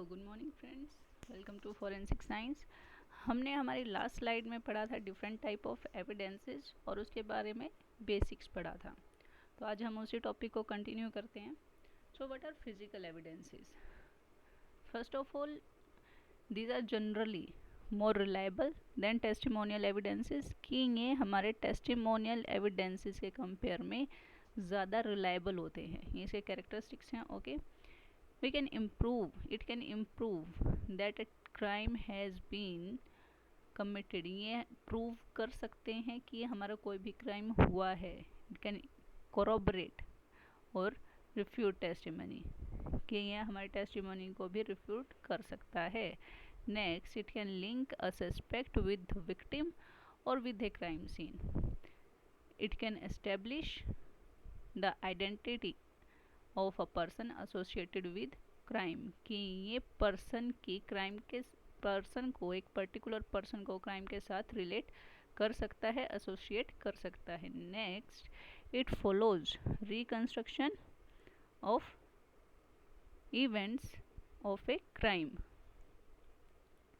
Good morning friends, welcome to forensic science. हमने हमारी last slide में पढ़ा था डिफरेंट टाइप ऑफ एविडेंसेस और उसके बारे में बेसिक्स पढ़ा था। तो आज हम उसी टॉपिक को कंटिन्यू करते हैं। So what are physical evidences? First of all, these are generally more reliable than testimonial evidences, कि ये हमारे टेस्टिमोनियल एविडेंसेस के कंपेयर में ज़्यादा रिलायबल होते हैं। ये इसके कैरेक्टरिस्टिक्स हैं। Okay, it can improve that a crime has been committed। ये प्रूव कर सकते हैं कि हमारा कोई भी क्राइम हुआ है। इट कैन corroborate और रिफ्यूट टेस्टिमनी, कि यह हमारे टेस्टिमनी को भी रिफ्यूट कर सकता है। Next, it can link a suspect with victim और with a crime scene. It can establish the identity of a person associated with crime, कि ये पर्सन की क्राइम के पर्सन को, एक पर्टिकुलर पर्सन को क्राइम के साथ रिलेट कर सकता है, एसोसिएट कर सकता है। Next, it follows reconstruction of events of a crime.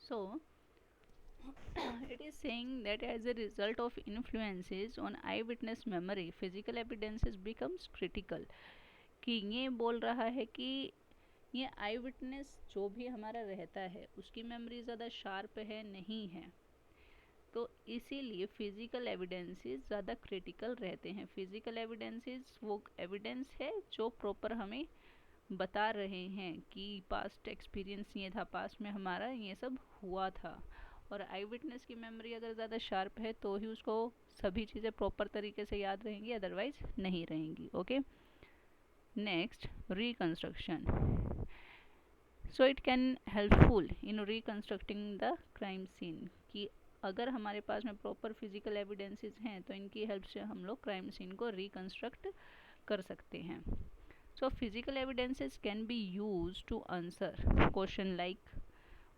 So it is saying that as a result of influences on eyewitness memory, physical evidences becomes critical। कि ये बोल रहा है कि ये आई विटनेस जो भी हमारा रहता है उसकी मेमोरी ज़्यादा शार्प है, नहीं है, तो इसीलिए फिज़िकल एविडेंसेस ज़्यादा क्रिटिकल रहते हैं। फिज़िकल एविडेंसेस वो एविडेंस है जो प्रॉपर हमें बता रहे हैं कि पास्ट एक्सपीरियंस ये था, पास्ट में हमारा ये सब हुआ था। और आई विटनेस की मेमोरी अगर ज़्यादा शार्प है तो ही उसको सभी चीज़ें प्रॉपर तरीके से याद रहेंगी, अदरवाइज नहीं रहेंगी। Okay, next, reconstruction. So it can helpful in reconstructing the crime scene, कि अगर हमारे पास में प्रॉपर फिजिकल एविडेंसेस हैं तो इनकी हेल्प से हम लोग क्राइम सीन को रिकंस्ट्रक्ट कर सकते हैं। So physical evidences can be use to answer question like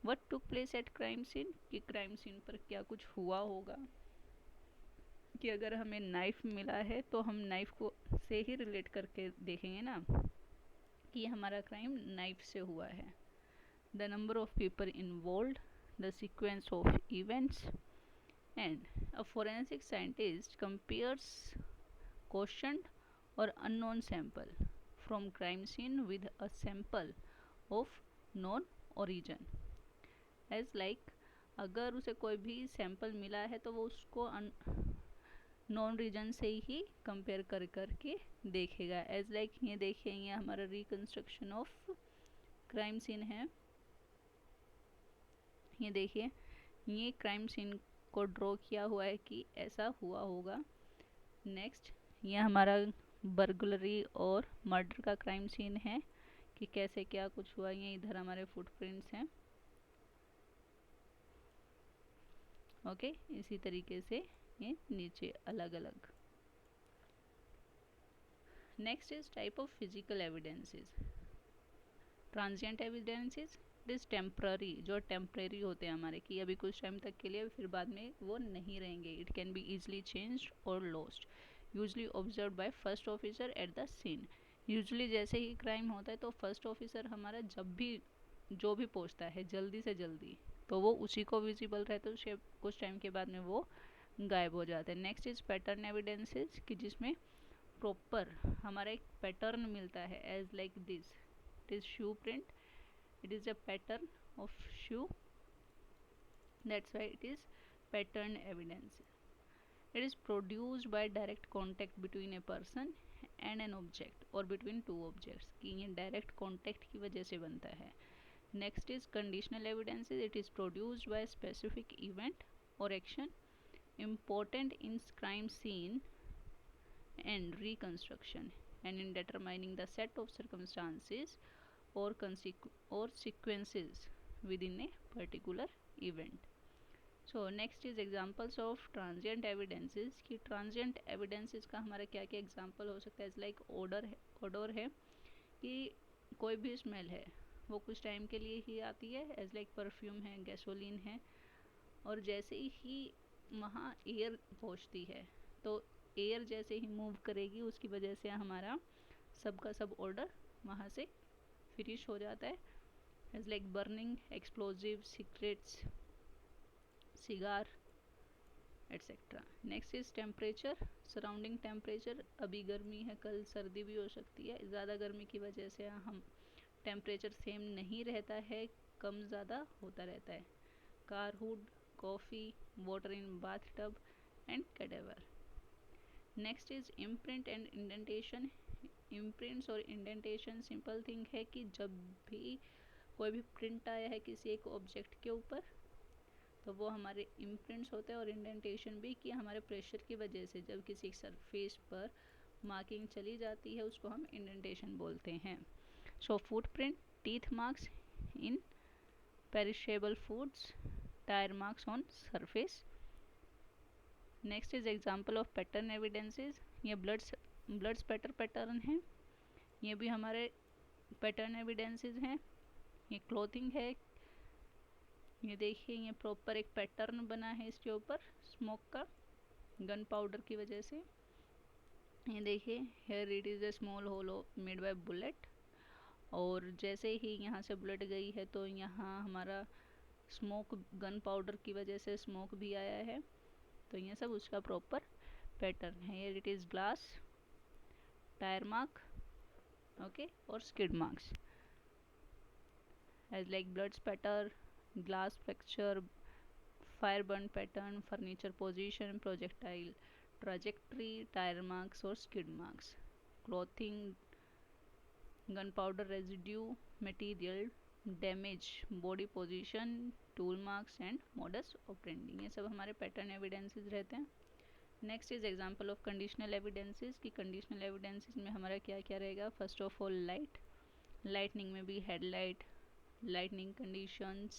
what took place at crime scene, कि क्राइम सीन पर क्या कुछ हुआ होगा। कि अगर हमें नाइफ मिला है तो हम नाइफ को से ही रिलेट करके देखेंगे ना कि हमारा क्राइम नाइफ से हुआ है। The number of people involved, the sequence of events, and a forensic scientist compares questioned और unknown sample from crime scene with a sample of known origin. As like, अगर उसे कोई भी सैंपल मिला है तो वो उसको नॉन रीजन से ही कंपेयर कर करके देखेगा। एज लाइक, ये देखिए, ये हमारा रिकंस्ट्रक्शन ऑफ क्राइम सीन है। ये देखिए, ये क्राइम सीन को ड्रॉ किया हुआ है कि ऐसा हुआ होगा। नेक्स्ट, ये हमारा बर्गलरी और मर्डर का क्राइम सीन है कि कैसे क्या कुछ हुआ। ये इधर हमारे फुटप्रिंट्स हैं। ओके, इसी तरीके से ये नीचे अलग अलग। Next is type of physical evidences. Transient evidences, it is temporary, जो टेम्प्रेरी होते हैं हमारे, कि अभी कुछ टाइम तक के लिए, फिर बाद में वो नहीं रहेंगे। It can be easily changed और lost, usually observe by first officer at the scene. Usually जैसे ही क्राइम होता है तो फर्स्ट ऑफिसर हमारा जब भी जो भी पहुंचता है जल्दी से जल्दी, तो वो उसी को विजिबल रहता है, तो कुछ टाइम के बाद में वो गायब हो जाते हैं। नेक्स्ट इज पैटर्न एविडेंसेस, कि जिसमें प्रॉपर हमारा एक पैटर्न मिलता है। As like this, it is shoe print, it is a pattern of shoe, that's why it is pattern evidence. It is produced by direct contact between a person and an object or between two objects, कि ये direct contact की वजह से बनता है। Next is conditional evidence, it is produced by a specific event or action important in crime scene and reconstruction and in determining the set of circumstances or sequences within a particular event. So next is examples of transient evidences, कि transient evidences का हमारा क्या क्या example हो सकता है। Like odor है, कि कोई भी स्मेल है वो कुछ टाइम के लिए ही आती है। एज लाइक परफ्यूम है, गैसोलीन है, और जैसे ही वहाँ एयर पहुँचती है तो एयर जैसे ही मूव करेगी उसकी वजह से हमारा सबका सब ऑर्डर वहाँ से फिनिश हो जाता है as like burning explosive cigarettes, cigar, etc. Next is temperature, surrounding temperature. अभी गर्मी है, कल सर्दी भी हो सकती है. ज़्यादा गर्मी की वजह से हम टेम्परेचर सेम नहीं रहता है, कम ज़्यादा होता रहता है. Car hood, coffee, water in bath tub and cadaver. Next is imprint and indentation. Imprints और इंडेंटेशन सिंपल थिंग है कि जब भी कोई भी प्रिंट आया है किसी एक ऑब्जेक्ट के ऊपर तो वो हमारे इम्प्रिंट्स होते हैं, और इंडेंटेशन भी कि हमारे प्रेशर की वजह से जब किसी सरफेस पर मार्किंग चली जाती है उसको हम इंडेंटेशन बोलते हैं. So footprint, teeth marks in perishable foods, tyre marks on surface. Next is example of pattern evidences. ये ब्लड स्पैटर पैटर्न है, ये भी हमारे पैटर्न एविडेंसेस हैं. ये क्लोथिंग है, ये देखिए ये प्रॉपर एक पैटर्न बना है इसके ऊपर स्मोक का, गन पाउडर की वजह से. ये देखिए here it is a small hollow made by bullet, और जैसे ही यहाँ से बुलेट गई है तो यहाँ हमारा स्मोक, गन पाउडर की वजह से स्मोक भी आया है. तो ये सब उसका प्रॉपर पैटर्न है. Here it is glass, tyre mark, okay, और skid marks as like blood spatter, glass fracture, fire burn pattern, furniture position, projectile trajectory, tire marks or skid marks. Clothing, gunpowder residue, material damage, body position, tool marks and modus operandi. ये सब हमारे pattern evidences रहते हैं. Next is example of conditional evidences. कि conditional evidences में हमारा क्या क्या रहेगा. First of all light, lightning में भी headlight, lightning conditions,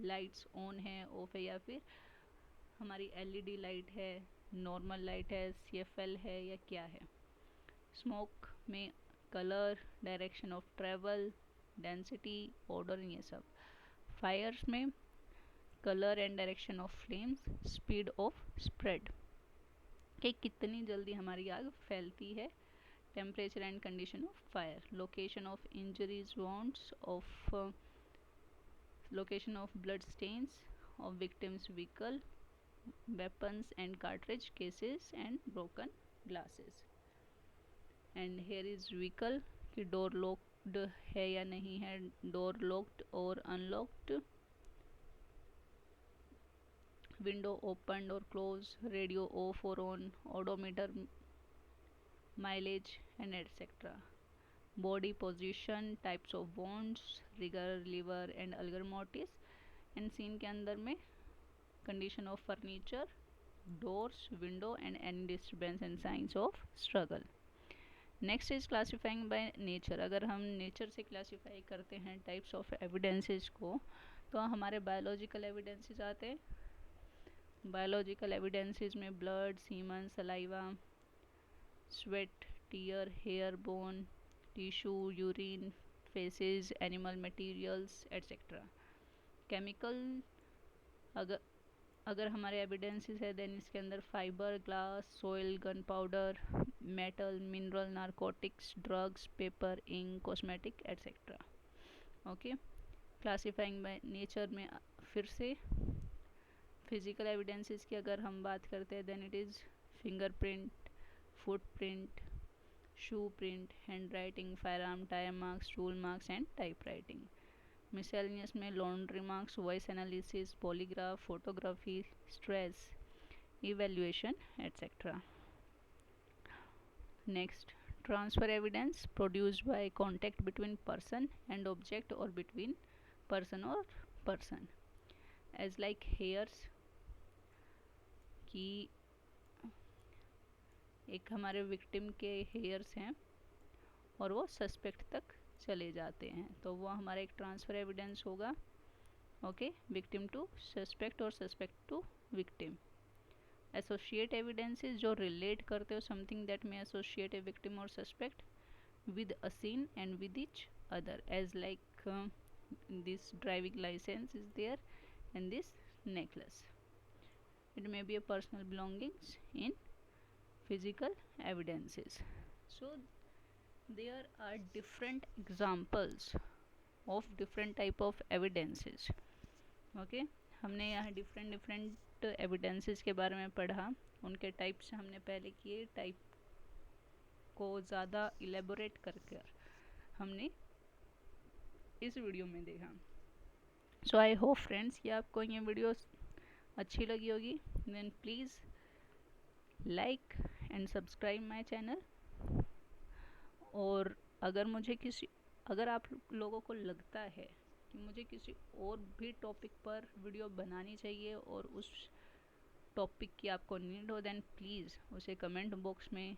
lights on है, ऑफ है, या फिर हमारी एलईडी लाइट है, नॉर्मल लाइट है, सीएफएल है, या क्या है. स्मोक में colour, direction of travel, density, order, ये सब. फायर्स में colour and direction of flames, speed of spread, कि कितनी जल्दी हमारी आग फैलती है. Temperature and condition of fire, location of injuries, wands of, location of blood stains of victims' vehicle, weapons and cartridge cases and broken glasses. And here is vehicle कि door locked है या नहीं है, door locked और unlocked, window opened or closed, radio off or on, odometer, mileage and etc. Body position, types of wounds, rigor, liver and alger mortis. And scene के अंदर में condition of furniture, doors, window and any disturbance and signs of struggle. Next is classifying by nature. अगर हम nature से classify करते हैं types of evidences को तो हमारे बायोलॉजिकल एविडेंसेस आते हैं. बायोलॉजिकल एविडेंसेस में blood, semen, saliva, sweat, tear, hair, bone, tissue, urine, faeces, animal materials etcetera. Chemical अगर हमारे एविडेंसेस है देन इसके अंदर fibre, glass, soil, gun powder, metal, mineral, narcotics, drugs, paper, ink, cosmetic etcetera. Okay. Classifying by nature में फिर से physical evidences की अगर हम बात करते हैं then it is fingerprint, footprint, shoe print, hand writing, fire arm, tyre marks, tool marks and type writing. Miscellaneous में laundry marks, voice analysis, polygraph, photography, stress evaluation etcetera. Next, transfer evidence produced by contact between person and object और between person और person, as like hairs, कि एक हमारे victim के hairs हैं और वो सस्पेक्ट तक चले जाते हैं तो वो हमारा एक ट्रांसफ़र एविडेंस होगा. ओके. विक्टिम टू सस्पेक्ट और suspect to victim. Associate evidences जो रिलेट करते हो something that may associate a victim और suspect with a scene and with each other, as like this driving license is there and this necklace. It may be a personal belongings in physical evidences. So there are different examples of different type of evidences. Okay, हमने यहाँ different different evidences के बारे में पढ़ा, उनके types हमने पहले किए, टाइप को ज़्यादा इलेबोरेट करके हमने इस वीडियो में देखा। सो आई होप फ्रेंड्स कि आपको ये वीडियो अच्छी लगी होगी। Then please like and subscribe my channel. और अगर आप लोगों को लगता है कि मुझे किसी और भी टॉपिक पर वीडियो बनानी चाहिए और उस टॉपिक की आपको नीड हो, देन प्लीज़ उसे कमेंट बॉक्स में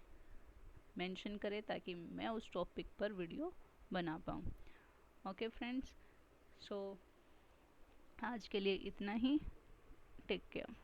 मेंशन करें ताकि मैं उस टॉपिक पर वीडियो बना पाऊँ। ओके फ्रेंड्स, सो आज के लिए इतना ही। Take care.